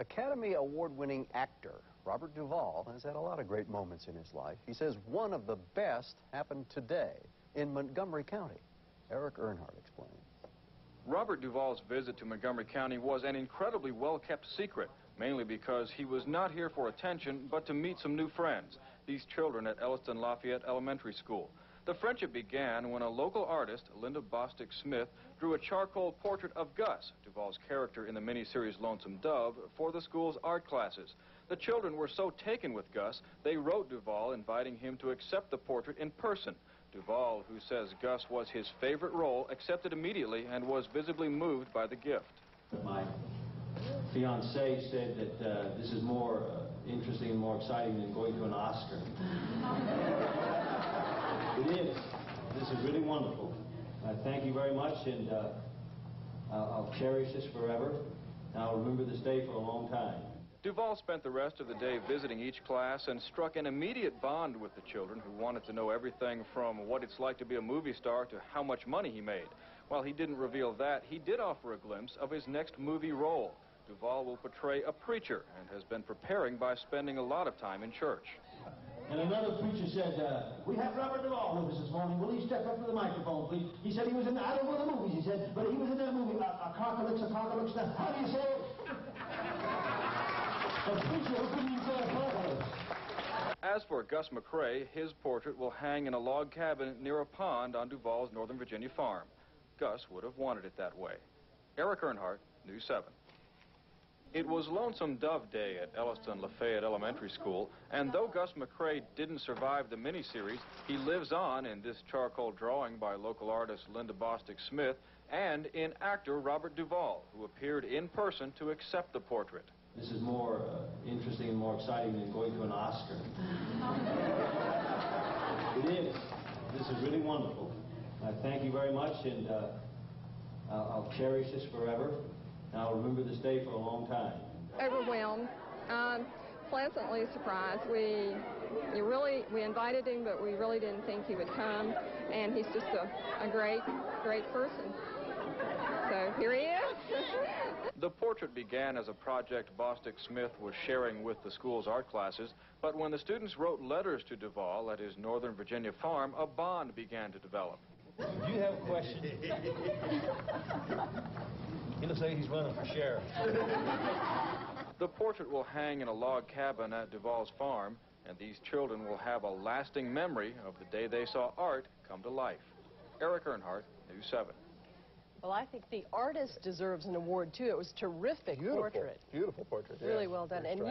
Academy Award-winning actor Robert Duvall has had a lot of great moments in his life. He says one of the best happened today in Montgomery County. Eric Earnhardt explains. Robert Duvall's visit to Montgomery County was an incredibly well-kept secret, mainly because he was not here for attention, but to meet some new friends, these children at Elliston Lafayette Elementary School. The friendship began when a local artist, Linda Bostic Smith, drew a charcoal portrait of Gus, Duvall's character in the miniseries Lonesome Dove, for the school's art classes. The children were so taken with Gus, they wrote Duvall inviting him to accept the portrait in person. Duvall, who says Gus was his favorite role, accepted immediately and was visibly moved by the gift. My fiancée said that this is more interesting and more exciting than going to an Oscar. It is. This is really wonderful. Thank you very much, and I'll cherish this forever. I'll remember this day for a long time. Duvall spent the rest of the day visiting each class and struck an immediate bond with the children who wanted to know everything from what it's like to be a movie star to how much money he made. While he didn't reveal that, he did offer a glimpse of his next movie role. Duvall will portray a preacher and has been preparing by spending a lot of time in church. And another preacher said, we have Robert Duvall with us this morning. Will he step up to the microphone, please? He said he was in, I don't know the movies, he said, but he was in that movie, Apocalypse. How do you say it? A preacher who couldn't say apocalypse. As for Gus McCrae, his portrait will hang in a log cabin near a pond on Duvall's Northern Virginia farm. Gus would have wanted it that way. Eric Earnhardt, News 7. It was Lonesome Dove Day at Elliston Lafayette Elementary School, and though Gus McCrae didn't survive the miniseries, he lives on in this charcoal drawing by local artist Linda Bostic Smith and in actor Robert Duvall, who appeared in person to accept the portrait. This is more interesting and more exciting than going to an Oscar. It is. This is really wonderful. Thank you very much, and I'll cherish this forever. I'll remember this day for a long time. Overwhelmed, pleasantly surprised. We invited him, but we really didn't think he would come, and he's just a great person. So here he is. The portrait began as a project Bostic Smith was sharing with the school's art classes, but when the students wrote letters to Duvall at his Northern Virginia farm, a bond began to develop. Do you have a question? He looks like he's running for sheriff. The portrait will hang in a log cabin at Duvall's farm, and these children will have a lasting memory of the day they saw art come to life. Eric Earnhardt, News 7. Well, I think the artist deserves an award, too. It was a terrific portrait. Beautiful portrait. Really well done. And